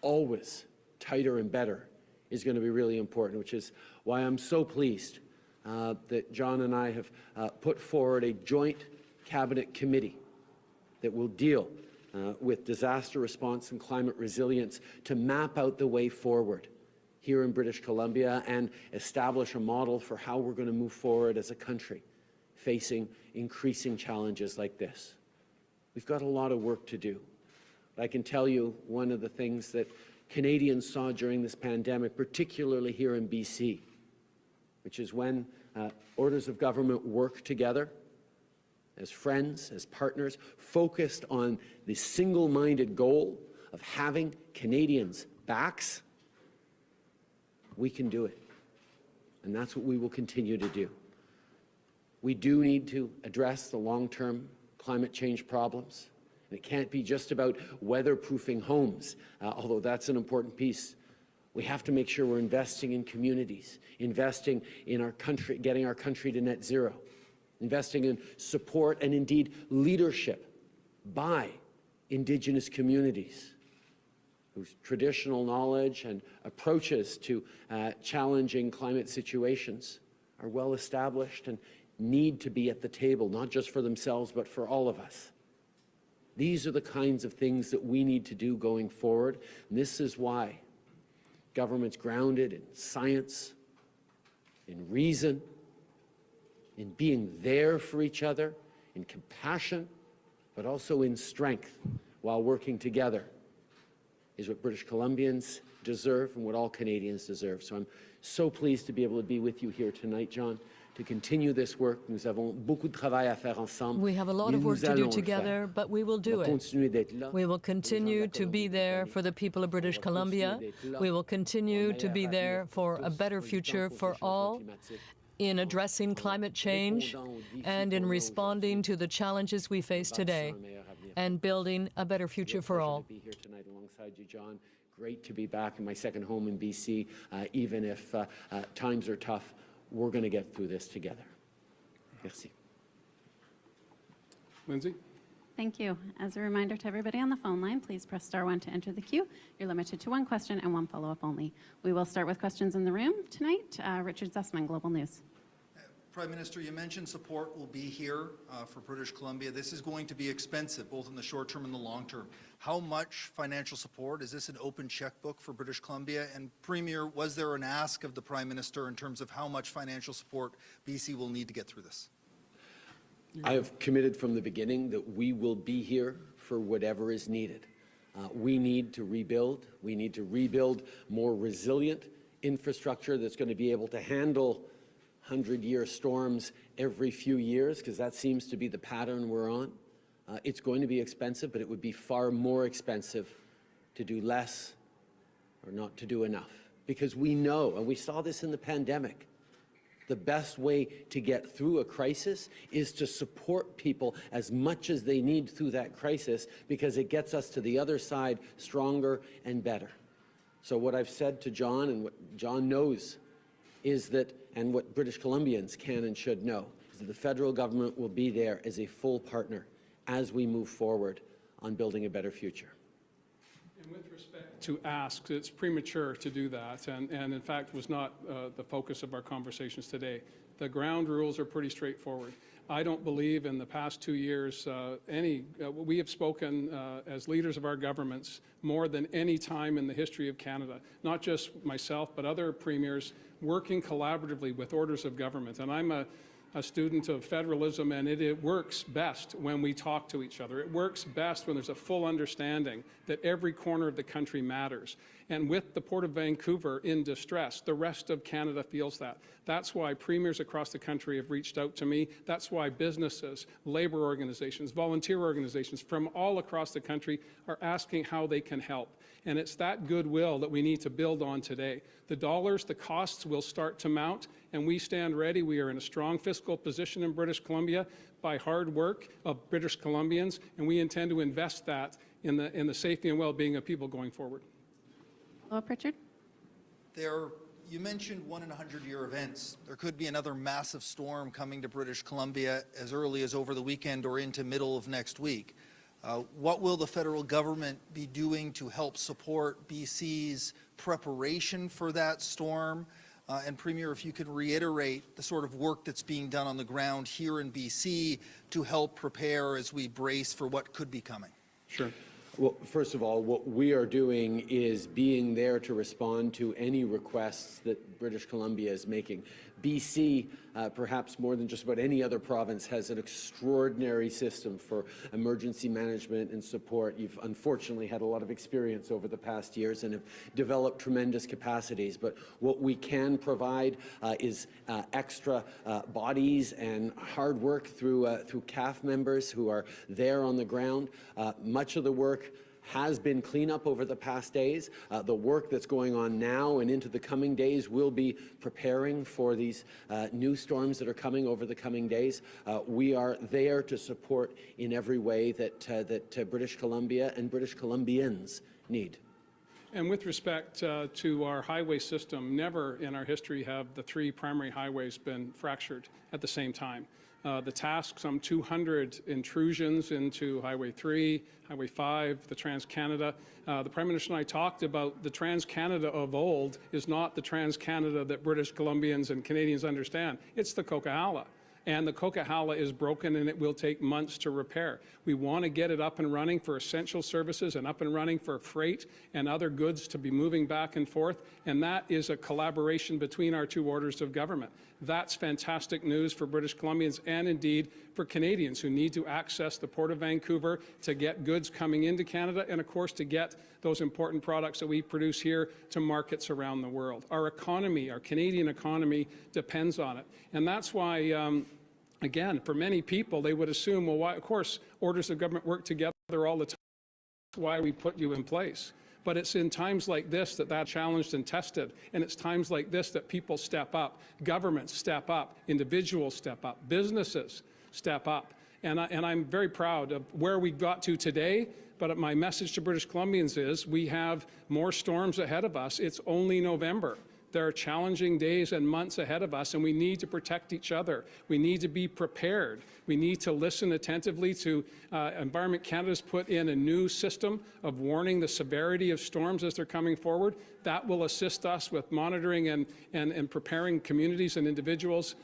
[SPEAKER 8] always tighter and better, is going to be really important, which is why I'm so pleased that John and I have put forward a joint cabinet committee that will deal with disaster response and climate resilience to map out the way forward here in British Columbia and establish a model for how we're going to move forward as a country facing increasing challenges like this. We've got a lot of work to do. But I can tell you one of the things that Canadians saw during this pandemic, particularly here in BC, which is when orders of government work together as friends, as partners, focused on the single-minded goal of having Canadians' backs, we can do it. And that's what we will continue to do. We do need to address the long-term climate change problems. And it can't be just about weatherproofing homes, although that's an important piece. We have to make sure we're investing in communities, investing in our country, getting our country to net zero, investing in support and indeed leadership by Indigenous communities whose traditional knowledge and approaches to challenging climate situations are well established and need to be at the table, not just for themselves, but for all of us. These are the kinds of things that we need to do going forward. And this is why government's grounded in science, in reason, in being there for each other, in compassion, but also in strength while working together is what British Columbians deserve and what all Canadians deserve. So I'm so pleased to be able to be with you here tonight, John, to continue this work. Nous avons beaucoup de travail à faire ensemble.
[SPEAKER 9] We have a lot of work to do together, but we will do it. We will continue to be there for the people of British Columbia. We will continue to be there for a better future for all in addressing climate change and in responding to the challenges we face today and building a better future for all.
[SPEAKER 8] Be here tonight alongside you, John. Great to be back in my second home in BC, even if times are tough. We're going to get through this together. Merci.
[SPEAKER 29] Lindsay?
[SPEAKER 13] Thank you. As a reminder to everybody on the phone line, please press star 1 to enter the queue. You're limited to one question and one follow-up only. We will start with questions in the room tonight. Richard Zussman, Global News.
[SPEAKER 14] Prime Minister, you mentioned support will be here for British Columbia. This is going to be expensive, both in the short term and the long term. How much financial support? Is this an open checkbook for British Columbia? And Premier, was there an ask of the Prime Minister in terms of how much financial support BC will need to get through this?
[SPEAKER 8] I have committed from the beginning that we will be here for whatever is needed. We need to rebuild. We need to rebuild more resilient infrastructure that's going to be able to handle 100-year storms every few years, because that seems to be the pattern we're on. It's going to be expensive, but it would be far more expensive to do less or not to do enough. Because we know, and we saw this in the pandemic, the best way to get through a crisis is to support people as much as they need through that crisis, because it gets us to the other side stronger and better. So what I've said to John, and what John knows, is that, and what British Columbians can and should know, is that the federal government will be there as a full partner as we move forward on building a better future.
[SPEAKER 29] And with respect to ask, it's premature to do that, and in fact was not the focus of our conversations today. The ground rules are pretty straightforward. I don't believe in the past 2 years we have spoken as leaders of our governments more than any time in the history of Canada, not just myself, but other premiers working collaboratively with orders of government. And I'm a student of federalism, and it works best when we talk to each other. It works best when there's a full understanding that every corner of the country matters. And with the Port of Vancouver in distress, the rest of Canada feels that. That's why premiers across the country have reached out to me. That's why businesses, labor organizations, volunteer organizations from all across the country are asking how they can help. And it's that goodwill that we need to build on today. The dollars, the costs will start to mount, and we stand ready. We are in a strong fiscal position in British Columbia by hard work of British Columbians, and we intend to invest that in the safety and well-being of people going forward.
[SPEAKER 13] Hello, Richard.
[SPEAKER 14] You mentioned 1 in 100-year events. There could be another massive storm coming to British Columbia as early as over the weekend or into middle of next week. What will the federal government be doing to help support BC's preparation for that storm? And Premier, if you could reiterate the sort of work that's being done on the ground here in BC to help prepare as we brace for what could be coming.
[SPEAKER 29] Sure.
[SPEAKER 8] Well, first of all, what we are doing is being there to respond to any requests that British Columbia is making. BC, perhaps more than just about any other province, has an extraordinary system for emergency management and support. You've unfortunately had a lot of experience over the past years and have developed tremendous capacities. But what we can provide is extra bodies and hard work through CAF members who are there on the ground. Much of the work has been cleanup over the past days. The work that's going on now and into the coming days will be preparing for these new storms that are coming over the coming days. We are there to support in every way that British Columbia and British Columbians need.
[SPEAKER 29] And with respect to our highway system, never in our history have the 3 primary highways been fractured at the same time. The task, some 200 intrusions into Highway 3, Highway 5, the Trans-Canada. The Prime Minister and I talked about the Trans-Canada of old is not the Trans-Canada that British Columbians and Canadians understand. It's the Coquihalla. And the Coquihalla is broken, and it will take months to repair. We want to get it up and running for essential services and up and running for freight and other goods to be moving back and forth, and that is a collaboration between our 2 orders of government. That's fantastic news for British Columbians and indeed for Canadians who need to access the Port of Vancouver to get goods coming into Canada and, of course, to get those important products that we produce here to markets around the world. Our economy, our Canadian economy, depends on it, and that's why again, for many people, they would assume, well, why, of course, orders of government work together all the time. That's why we put you in place. But it's in times like this that that's challenged and tested, and it's times like this that people step up, governments step up, individuals step up, businesses step up. And I'm very proud of where we got to today, but my message to British Columbians is we have more storms ahead of us. It's only November. There are challenging days and months ahead of us, and we need to protect each other. We need to be prepared. We need to listen attentively to Environment Canada's put in a new system of warning the severity of storms as they're coming forward. That will assist us with monitoring and preparing communities and individuals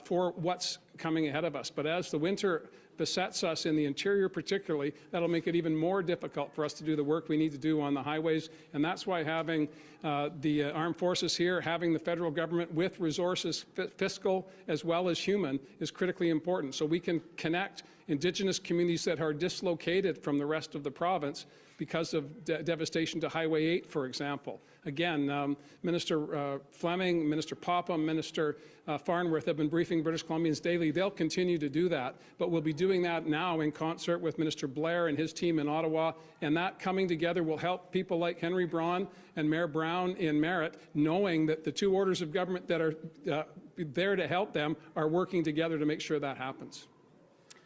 [SPEAKER 29] for what's coming ahead of us. But as the winter besets us in the interior particularly, that'll make it even more difficult for us to do the work we need to do on the highways. And that's why having the armed forces here, having the federal government with resources, fiscal as well as human, is critically important. So we can connect Indigenous communities that are dislocated from the rest of the province because of devastation to Highway 8, for example. Again, Minister Fleming, Minister Popham, Minister Farnworth have been briefing British Columbians daily. They'll continue to do that, but we'll be doing that now in concert with Minister Blair and his team in Ottawa, and that coming together will help people like Henry Braun and Mayor Brown in Merritt, knowing that the two orders of government that are there to help them are working together to make sure that happens.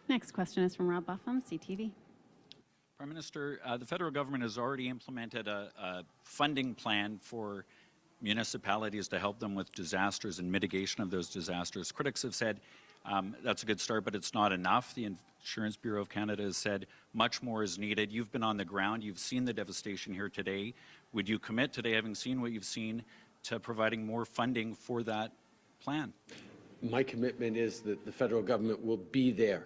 [SPEAKER 13] Next question is from Rob Buffum, CTV.
[SPEAKER 2] Prime Minister, the federal government has already implemented a funding plan for municipalities to help them with disasters and mitigation of those disasters. Critics have said that's a good start, but it's not enough. The Insurance Bureau of Canada has said much more is needed. You've been on the ground. You've seen the devastation here today. Would you commit today, having seen what you've seen, to providing more funding for that plan?
[SPEAKER 8] My commitment is that the federal government will be there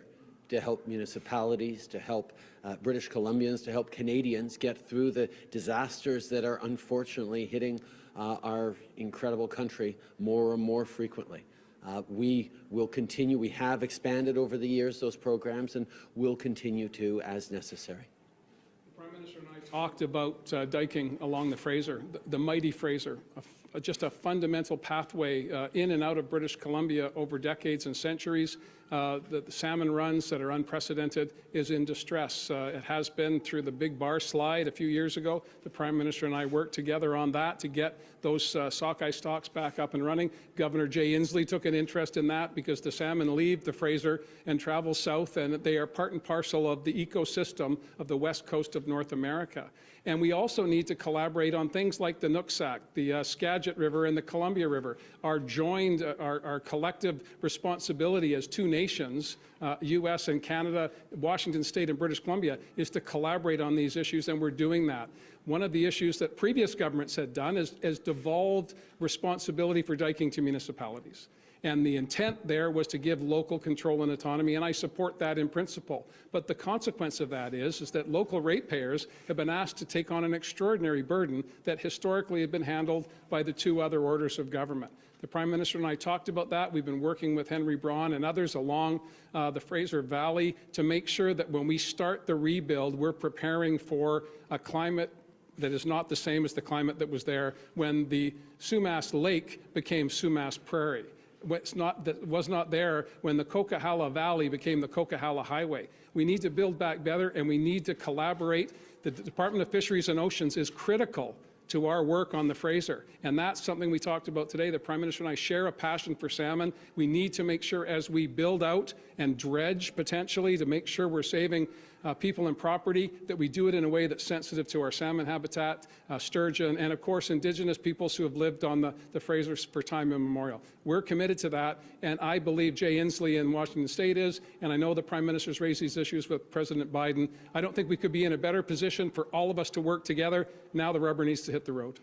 [SPEAKER 8] to help municipalities, to help British Columbians, to help Canadians get through the disasters that are unfortunately hitting our incredible country more and more frequently. We will continue. We have expanded over the years those programs, and will continue to as necessary.
[SPEAKER 29] The Prime Minister and I talked about diking along the Fraser, the mighty Fraser, just a fundamental pathway in and out of British Columbia over decades and centuries. The salmon runs that are unprecedented is in distress. It has been through the big bar slide a few years ago. The Prime Minister and I worked together on that to get those sockeye stocks back up and running. Governor Jay Inslee took an interest in that because the salmon leave the Fraser and travel south, and they are part and parcel of the ecosystem of the west coast of North America. And we also need to collaborate on things like the Nooksack, the Skagit River and the Columbia River. Our joined, our collective responsibility as two nations, U.S. and Canada, Washington State and British Columbia, is to collaborate on these issues, and we're doing that. One of the issues that previous governments had done is devolved responsibility for diking to municipalities. And the intent there was to give local control and autonomy, and I support that in principle. But the consequence of that is that local ratepayers have been asked to take on an extraordinary burden that historically had been handled by the two other orders of government. The Prime Minister and I talked about that. We've been working with Henry Braun and others along the Fraser Valley to make sure that when we start the rebuild, we're preparing for a climate that is not the same as the climate that was there when the Sumas Lake became Sumas Prairie. That was not there when the Coquihalla Valley became the Coquihalla Highway. We need to build back better, and we need to collaborate. The Department of Fisheries and Oceans is critical to our work on the Fraser, and that's something we talked about today. The Prime Minister and I share a passion for salmon. We need to make sure as we build out and dredge potentially to make sure we're saving people and property, that we do it in a way that's sensitive to our salmon habitat, sturgeon, and of course Indigenous peoples who have lived on the Fraser for time immemorial. We're committed to that, and I believe Jay Inslee in Washington State is, and I know the Prime Minister's raised these issues with President Biden. I don't think we could be in a better position for all of us to work together. Now the rubber needs to hit the road.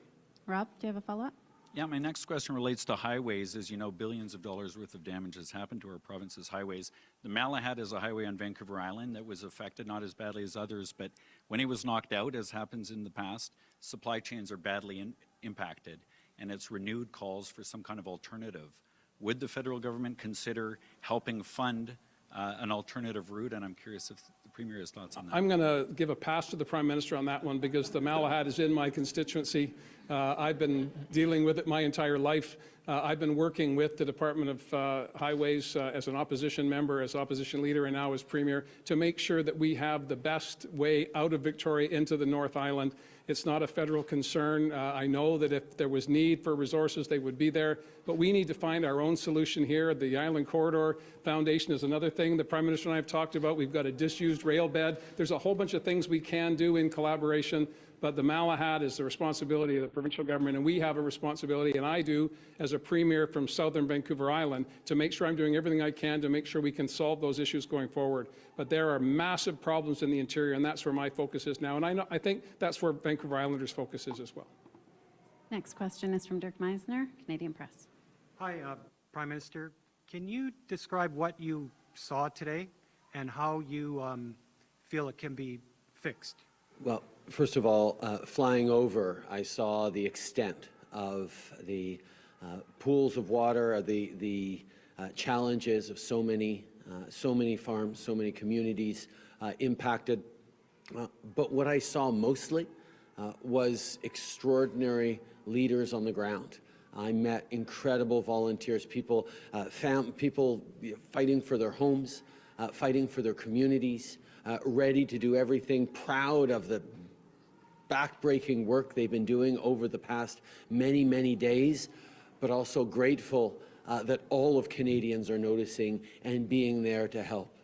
[SPEAKER 13] Rob, do you have a follow-up?
[SPEAKER 2] Yeah, my next question relates to highways. As you know, billions of dollars worth of damage has happened to our province's highways. The Malahat is a highway on Vancouver Island that was affected not as badly as others, but when it was knocked out, as happens in the past, supply chains are badly impacted, and it's renewed calls for some kind of alternative. Would the federal government consider helping fund an alternative route? And I'm curious if the Premier has thoughts on that.
[SPEAKER 29] I'm going to give a pass to the Prime Minister on that one because the Malahat is in my constituency. I've been dealing with it my entire life. I've been working with the Department of Highways as an opposition member, as opposition leader, and now as Premier to make sure that we have the best way out of Victoria into the North Island. It's not a federal concern. I know that if there was need for resources, they would be there. But we need to find our own solution here. The Island Corridor Foundation is another thing the Prime Minister and I have talked about. We've got a disused rail bed. There's a whole bunch of things we can do in collaboration. But the Malahat is the responsibility of the provincial government, and we have a responsibility, and I do, as a Premier from southern Vancouver Island, to make sure I'm doing everything I can to make sure we can solve those issues going forward. But there are massive problems in the interior, and that's where my focus is now. And I think that's where Vancouver Islanders' focus is as well.
[SPEAKER 13] Next question is from Dirk Meisner, Canadian Press.
[SPEAKER 15] Hi, Prime Minister. Can you describe what you saw today and how you feel it can be fixed.
[SPEAKER 8] Well, first of all, flying over, I saw the extent of the pools of water, the challenges of so many farms, so many communities impacted. But what I saw mostly was extraordinary leaders on the ground. I met incredible volunteers, people fighting for their homes, fighting for their communities, ready to do everything, proud of the back-breaking work they've been doing over the past many, many days, but also grateful that all of Canadians are noticing and being there to help.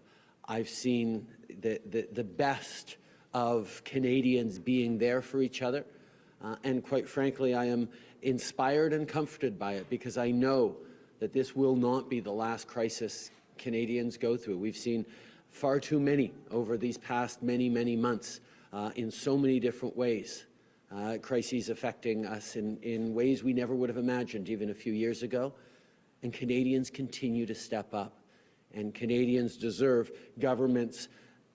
[SPEAKER 8] I've seen the best of Canadians being there for each other, and quite frankly, I am inspired and comforted by it, because I know that this will not be the last crisis Canadians go through. We've seen far too many over these past many, many months in so many different ways. Crises affecting us in ways we never would have imagined even a few years ago. And Canadians continue to step up. And Canadians deserve governments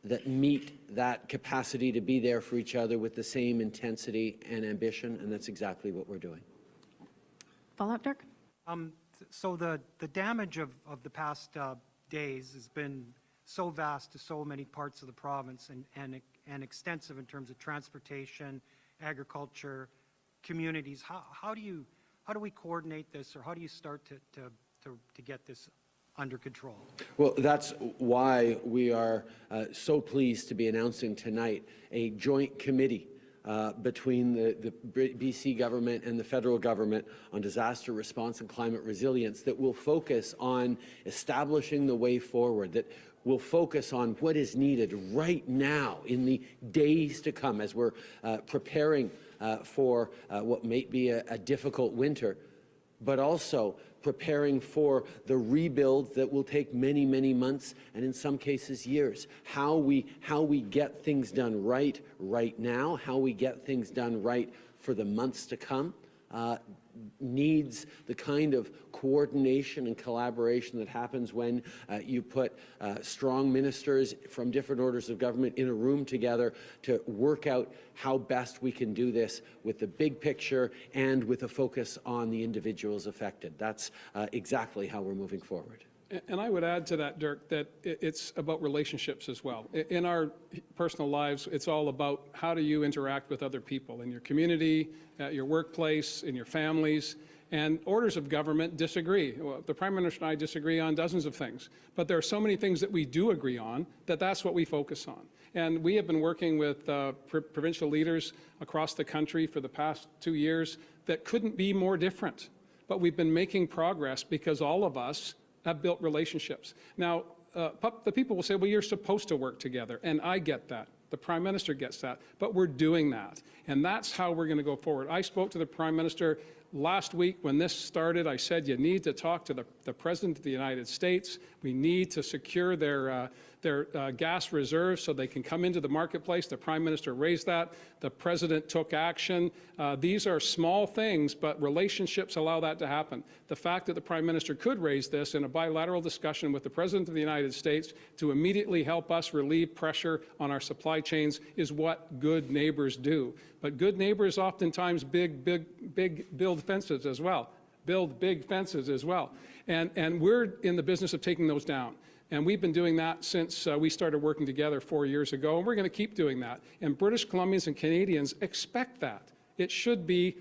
[SPEAKER 8] that meet that capacity to be there for each other with the same intensity and ambition, and that's exactly what we're doing.
[SPEAKER 13] Follow-up, Dirk?
[SPEAKER 15] So the damage of the past days has been so vast to so many parts of the province and extensive in terms of transportation, agriculture, communities. How do we coordinate this, or how do you start to get this under control? Well,
[SPEAKER 8] that's why we are so pleased to be announcing tonight a joint committee between the BC government and the federal government on disaster response and climate resilience that will focus on establishing the way forward, that will focus on what is needed right now in the days to come as we're preparing for what may be a difficult winter, but also preparing for the rebuild that will take many, many months and in some cases years. How we get things done right now, how we get things done right for the months to come, needs the kind of coordination and collaboration that happens when you put strong ministers from different orders of government in a room together to work out how best we can do this with the big picture and with a focus on the individuals affected. That's exactly how we're moving forward.
[SPEAKER 29] And I would add to that, Dirk, that it's about relationships as well. In our personal lives, it's all about how do you interact with other people in your community, at your workplace, in your families. And orders of government disagree. Well, the Prime Minister and I disagree on dozens of things, but there are so many things that we do agree on that's what we focus on. And we have been working with provincial leaders across the country for the past 2 years that couldn't be more different. But we've been making progress because all of us have built relationships. Now, the people will say, well, you're supposed to work together, and I get that. The Prime Minister gets that, but we're doing that, and that's how we're going to go forward. I spoke to the Prime Minister last week when this started. I said, you need to talk to the President of the United States. We need to secure their gas reserves so they can come into the marketplace. The Prime Minister raised that. The President took action. These are small things, but relationships allow that to happen. The fact that the Prime Minister could raise this in a bilateral discussion with the President of the United States to immediately help us relieve pressure on our supply chains is what good neighbors do. But good neighbors oftentimes build fences as well, build big fences as well. And we're in the business of taking those down. And we've been doing that since we started working together 4 years ago, and we're going to keep doing that. And British Columbians and Canadians expect that. It should be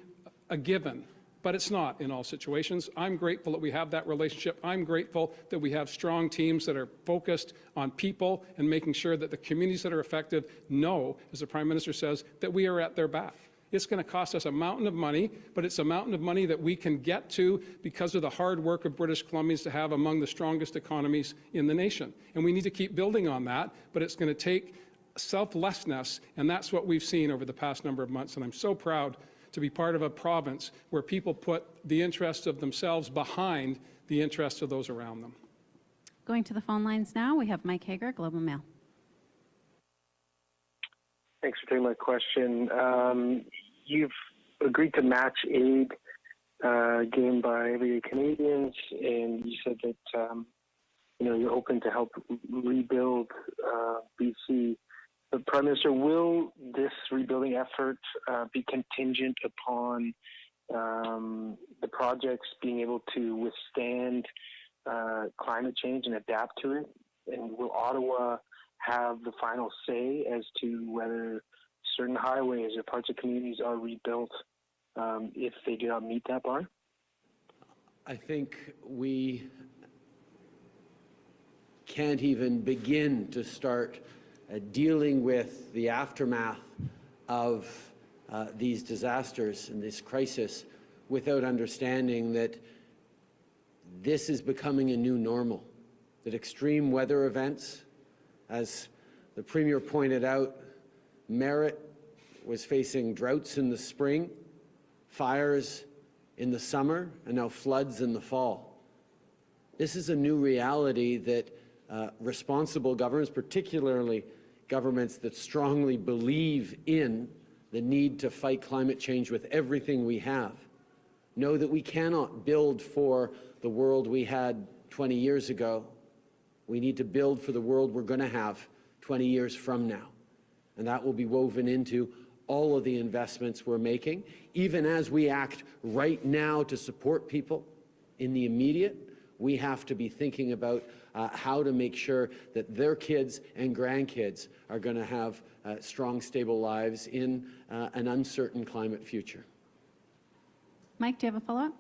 [SPEAKER 29] a given, but it's not in all situations. I'm grateful that we have that relationship. I'm grateful that we have strong teams that are focused on people and making sure that the communities that are affected know, as the Prime Minister says, that we are at their back. It's going to cost us a mountain of money, but it's a mountain of money that we can get to because of the hard work of British Columbians to have among the strongest economies in the nation. And we need to keep building on that, but it's going to take selflessness, and that's what we've seen over the past number of months. And I'm so proud to be part of a province where people put the interests of themselves behind the interests of those around them.
[SPEAKER 13] Going to the phone lines now, we have Mike Hager, Globe and Mail.
[SPEAKER 16] Thanks for taking my question. You've agreed to match aid given by everyday Canadians, and you said that you're open to help rebuild BC. But Prime Minister, will this rebuilding effort be contingent upon the projects being able to withstand climate change and adapt to it? And will Ottawa have the final say as to whether certain highways or parts of communities are rebuilt if they do not meet that bar?
[SPEAKER 8] I think we can't even begin to start dealing with the aftermath of these disasters and this crisis without understanding that this is becoming a new normal, that extreme weather events, as the Premier pointed out, Merritt was facing droughts in the spring, fires in the summer, and now floods in the fall. This is a new reality that responsible governments, particularly governments that strongly believe in the need to fight climate change with everything we have, know that we cannot build for the world we had 20 years ago. We need to build for the world we're going to have 20 years from now. And that will be woven into all of the investments we're making, even as we act right now to support people in the immediate. We have to be thinking about how to make sure that their kids and grandkids are going to have strong, stable lives in an uncertain climate future.
[SPEAKER 13] Mike, do you have a follow-up?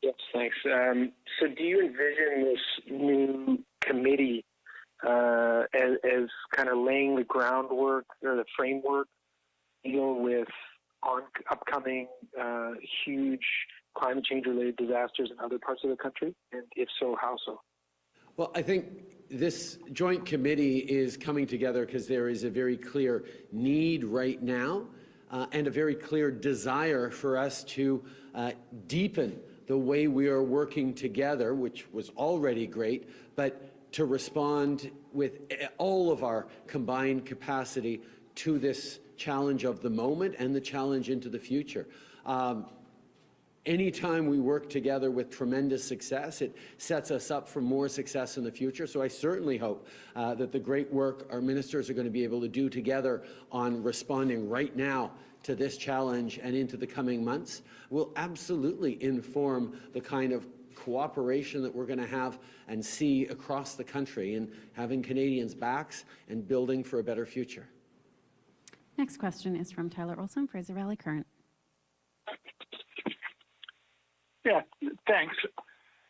[SPEAKER 16] Yes, thanks. So do you envision this new committee as kind of laying the groundwork or the framework to deal with upcoming huge climate change-related disasters in other parts of the country? And if so, how so?
[SPEAKER 8] Well, I think this joint committee is coming together because there is a very clear need right now and a very clear desire for us to deepen the way we are working together, which was already great, but to respond with all of our combined capacity to this challenge of the moment and the challenge into the future. Anytime we work together with tremendous success, it sets us up for more success in the future. So I certainly hope that the great work our ministers are going to be able to do together on responding right now to this challenge and into the coming months will absolutely inform the kind of cooperation that we're going to have and see across the country in having Canadians' backs and building for a better future.
[SPEAKER 13] Next question is from Tyler Olson, Fraser Valley Current.
[SPEAKER 4] Yeah, thanks.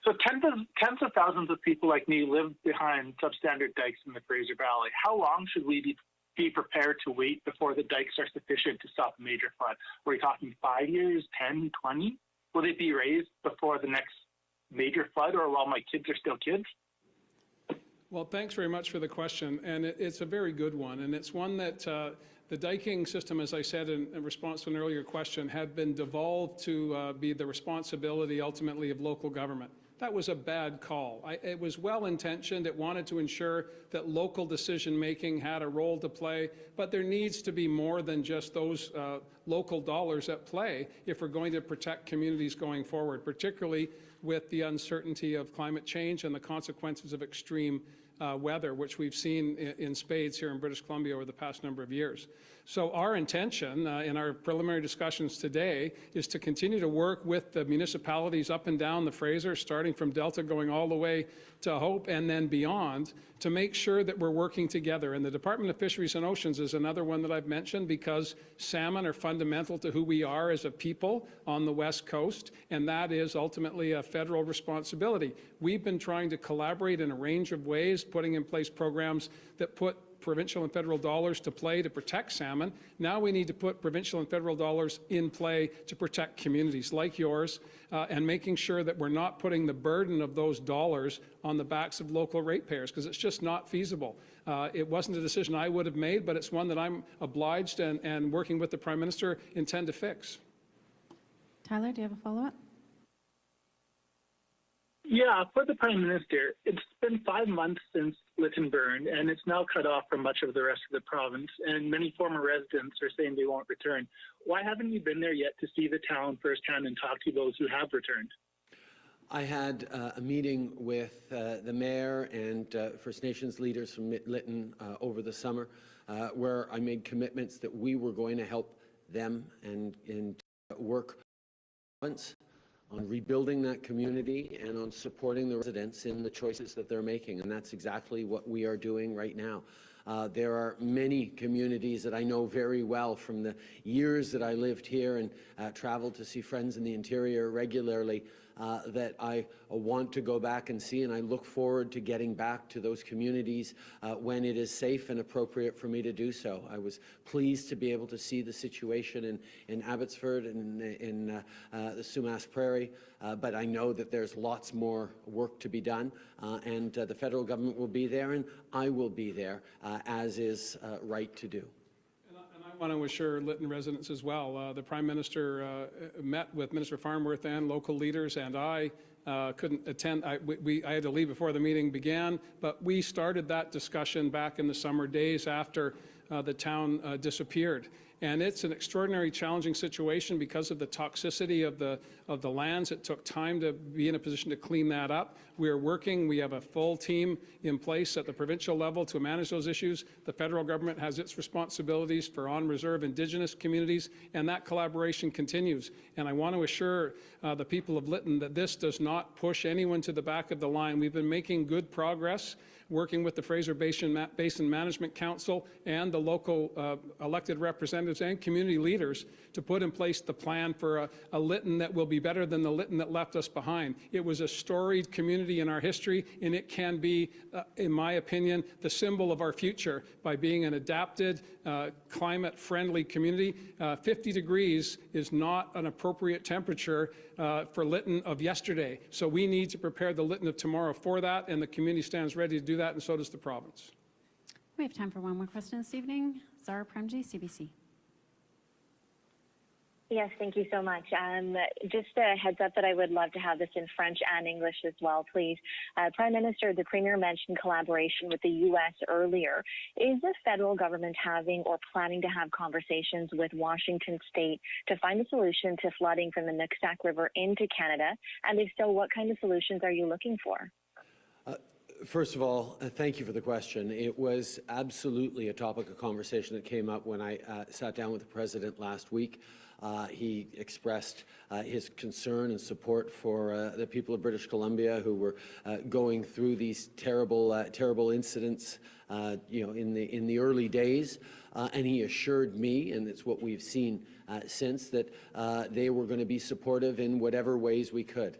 [SPEAKER 4] So tens of thousands of people like me live behind substandard dikes in the Fraser Valley. How long should we be prepared to wait before the dikes are sufficient to stop a major flood? Are we talking 5 years, 10, 20? Will they be raised before the next major flood or while my kids are still kids?
[SPEAKER 29] Well, thanks very much for the question, and it's a very good one, and it's one that the diking system, as I said in response to an earlier question, had been devolved to be the responsibility ultimately of local government. That was a bad call. It was well-intentioned. It wanted to ensure that local decision-making had a role to play, but there needs to be more than just those local dollars at play if we're going to protect communities going forward, particularly with the uncertainty of climate change and the consequences of extreme weather, which we've seen in spades here in British Columbia over the past number of years. So our intention in our preliminary discussions today is to continue to work with the municipalities up and down the Fraser, starting from Delta going all the way to Hope and then beyond, to make sure that we're working together. And the Department of Fisheries and Oceans is another one that I've mentioned because salmon are fundamental to who we are as a people on the West Coast, and that is ultimately a federal responsibility. We've been trying to collaborate in a range of ways, putting in place programs that put provincial and federal dollars to play to protect salmon. Now we need to put provincial and federal dollars in play to protect communities like yours and making sure that we're not putting the burden of those dollars on the backs of local ratepayers, because it's just not feasible. It wasn't a decision I would have made, but it's one that I'm obliged and working with the Prime Minister intend to fix.
[SPEAKER 13] Tyler, do you have a follow-up?
[SPEAKER 4] Yeah, for the Prime Minister, it's been 5 months since Lytton burned, and it's now cut off from much of the rest of the province, and many former residents are saying they won't return. Why haven't you been there yet to see the town firsthand and talk to those who have returned?
[SPEAKER 8] I had a meeting with the mayor and First Nations leaders from Lytton over the summer, where I made commitments that we were going to help them and work on rebuilding that community and on supporting the residents in the choices that they're making. And that's exactly what we are doing right now. There are many communities that I know very well from the years that I lived here and traveled to see friends in the interior regularly that I want to go back and see, and I look forward to getting back to those communities when it is safe and appropriate for me to do so. I was pleased to be able to see the situation in Abbotsford and in the Sumas Prairie, but I know that there's lots more work to be done, and the federal government will be there, and I will be there, as is right to do.
[SPEAKER 29] I want to assure Lytton residents as well. The Prime Minister met with Minister Farnworth and local leaders, and I couldn't attend. I had to leave before the meeting began, but we started that discussion back in the summer days after the town disappeared. And it's an extraordinarily challenging situation because of the toxicity of the lands. It took time to be in a position to clean that up. We are working. We have a full team in place at the provincial level to manage those issues. The federal government has its responsibilities for on-reserve Indigenous communities, and that collaboration continues. And I want to assure the people of Lytton that this does not push anyone to the back of the line. We've been making good progress, working with the Fraser Basin Management Council and the local elected representatives and community leaders to put in place the plan for a Lytton that will be better than the Lytton that left us behind. It was a storied community in our history, and it can be, in my opinion, the symbol of our future by being an adapted, climate-friendly community. 50 degrees is not an appropriate temperature for Lytton of yesterday. So we need to prepare the Lytton of tomorrow for that, and the community stands ready to do that, and so does the province.
[SPEAKER 13] We have time for one more question this evening. Zara Premji, CBC.
[SPEAKER 7] Yes, thank you so much. Just a heads up that I would love to have this in French and English as well, please. Prime Minister, the Premier mentioned collaboration with the U.S. earlier. Is the federal government having or planning to have conversations with Washington State to find a solution to flooding from the Nooksack River into Canada? And if so, what kind of solutions are you looking for?
[SPEAKER 8] First of all, thank you for the question. It was absolutely a topic of conversation that came up when I sat down with the President last week. He expressed his concern and support for the people of British Columbia who were going through these terrible incidents, in the early days, and he assured me, and it's what we've seen since, that they were going to be supportive in whatever ways we could.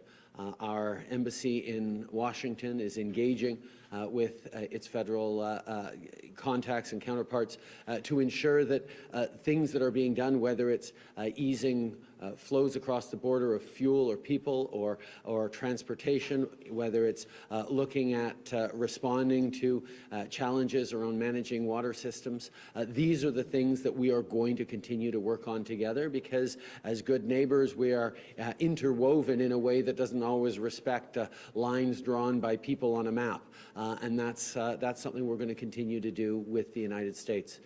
[SPEAKER 8] Our embassy in Washington is engaging with its federal contacts and counterparts to ensure that things that are being done, whether it's easing flows across the border of fuel or people or transportation, whether it's looking at responding to challenges around managing water systems. These are the things that we are going to continue to work on together because as good neighbors we are interwoven in a way that doesn't always respect lines drawn by people on a map. And that's something we're going to continue to do with the United States.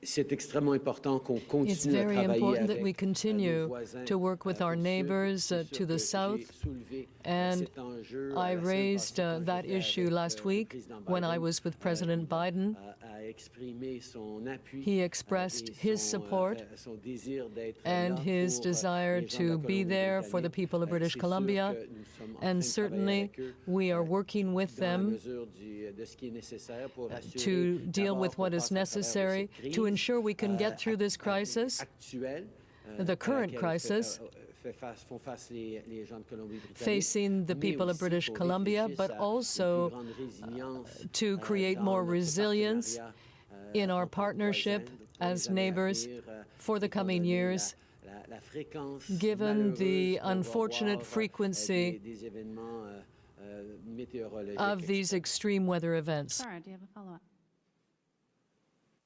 [SPEAKER 8] It's
[SPEAKER 9] very important that we continue to work with our neighbors to the south, and I raised that issue last week when I was with President Biden. He expressed his support and his desire to be there for the people of British Columbia, and certainly we are working with them to deal with what is necessary to ensure we can get through this crisis, the current crisis, facing the people of British Columbia, but also to create more resilience in our partnership as neighbors for the coming years, given the unfortunate frequency of these extreme weather events.
[SPEAKER 13] Sarah, do you have a follow-up?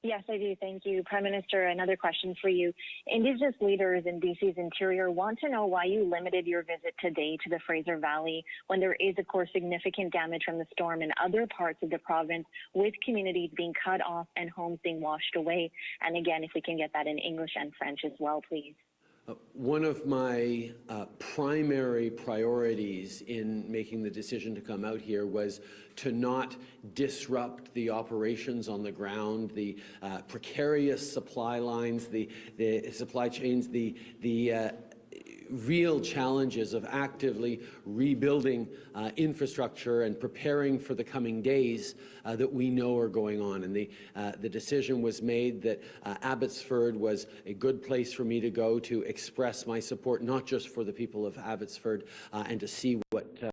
[SPEAKER 7] Yes, I do. Thank you. Prime Minister, another question for you. Indigenous leaders in BC's interior want to know why you limited your visit today to the Fraser Valley when there is, of course, significant damage from the storm in other parts of the province, with communities being cut off and homes being washed away. And again, if we can get that in English and French as well, please.
[SPEAKER 8] One of my primary priorities in making the decision to come out here was to not disrupt the operations on the ground, the precarious supply lines, the supply chains, the real challenges of actively rebuilding infrastructure and preparing for the coming days that we know are going on. And the decision was made that Abbotsford was a good place for me to go to express my support, not just for the people of Abbotsford, and to see what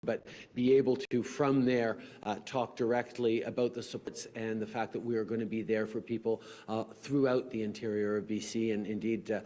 [SPEAKER 8] but be able to, from there, talk directly about the supports and the fact that we are going to be there for people throughout the interior of BC and indeed